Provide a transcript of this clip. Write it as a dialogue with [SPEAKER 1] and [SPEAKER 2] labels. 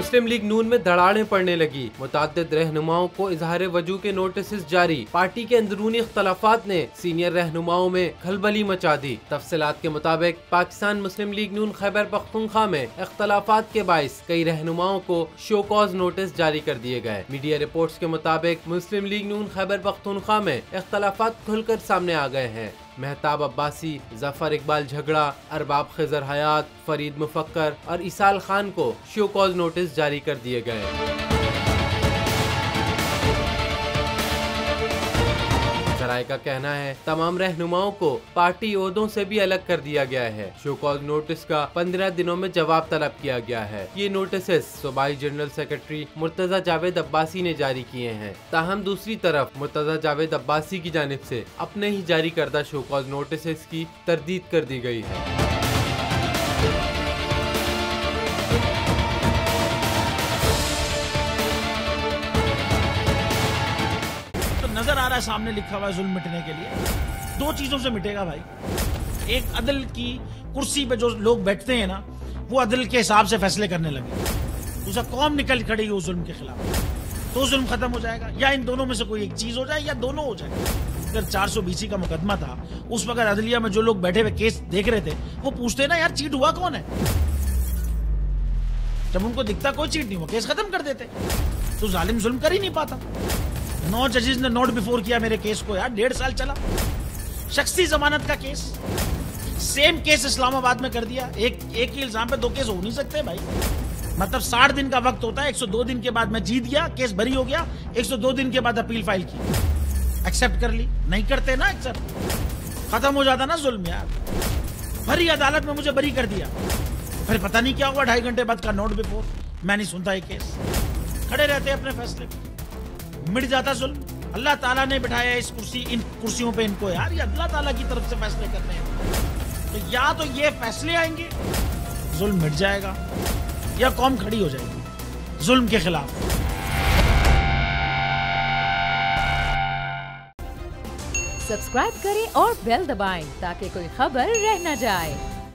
[SPEAKER 1] मुस्लिम league नून में दरारें पड़ने लगी। मुताद्दिद रहनुमाओं को इजहार वजू के नोटिस जारी। पार्टी के अंदरूनी इख्तलाफात ने सीनियर रहनुमाओं में खलबली मचा दी। तफसीलात के मुताबिक पाकिस्तान मुस्लिम लीग नून खैबर पख्तूनख्वा में इख्तलाफात के बाइस कई रहनुमाओं को शो कॉज नोटिस जारी कर दिए गए। मीडिया रिपोर्ट्स के मुताबिक मुस्लिम लीग नून खैबर पख्तूनख्वा में इख्तलाफात खुलकर सामने आ गए हैं। मेहताब अब्बासी, जफर इकबाल झगड़ा, अरबाब खिजर हयात, फरीद मुफक्कर और इसाल खान को शो कॉज नोटिस जारी कर दिए गए। जराये का कहना है तमाम रहनुमाओं को पार्टी ओहदों से भी अलग कर दिया गया है। शो कॉज नोटिस का 15 दिनों में जवाब तलब किया गया है। ये नोटिस सूबाई जनरल सेक्रेटरी मुर्तजा जावेद अब्बासी ने जारी किए हैं। ताहम दूसरी तरफ मुर्तजा जावेद अब्बासी की जानिब से अपने ही जारी करदा शो कॉज नोटिस की तरदीद कर दी गई है।
[SPEAKER 2] नजर आ रहा है सामने लिखा हुआ है जुल्म मिटने के लिए। दो चीजों से मिटेगा भाई, एक अदल की कुर्सी पे जो लोग बैठते हैं ना, वो अदल के हिसाब से फैसले करने लगे। दूसरा कौम निकल खड़ेगी उस जुल्म के खिलाफ, तो जुल्म खत्म हो जाएगा। या इन दोनों में से कोई एक चीज हो जाए या दोनों हो जाए। अगर 420 का मुकदमा था, उस वक्त अदलिया में जो लोग बैठे हुए केस देख रहे थे वो पूछते ना यार चीट हुआ कौन है। जब उनको दिखता कोई चीट नहीं हुआ, केस खत्म कर देते। तो जालिम जुल्म कर ही नहीं पाता। 9 जजेस ने नोट बिफोर किया मेरे केस को यार, 1.5 साल चला। शख्सी जमानत का केस, सेम केस इस्लामाबाद में कर दिया। एक ही इल्जाम पे 2 केस हो नहीं सकते भाई। मतलब 60 दिन का वक्त होता है। 102 दिन के बाद मैं जीत गया, केस बरी हो गया। 102 दिन के बाद अपील फाइल की, एक्सेप्ट कर ली। नहीं करते ना एक्सेप्ट, खत्म हो जाता ना जुल्म यार। भरी अदालत में मुझे बरी कर दिया, फिर पता नहीं क्या हुआ 2.5 घंटे बाद का नोट बिफोर। मैं नहीं सुनता ये केस, खड़े रहते अपने फैसले पे, मिट जाता जुल्म। अल्लाह ताला ने बिठाया इस कुर्सी, इन कुर्सियों पे इनको यार, ये अल्लाह ताला की तरफ से फैसले करने हैं। तो या तो ये फैसले आएंगे, जुल्म मिट जाएगा, या कौम खड़ी हो जाएगी जुल्म के खिलाफ।
[SPEAKER 3] सब्सक्राइब करें और बेल दबाएं ताकि कोई खबर रह न जाए।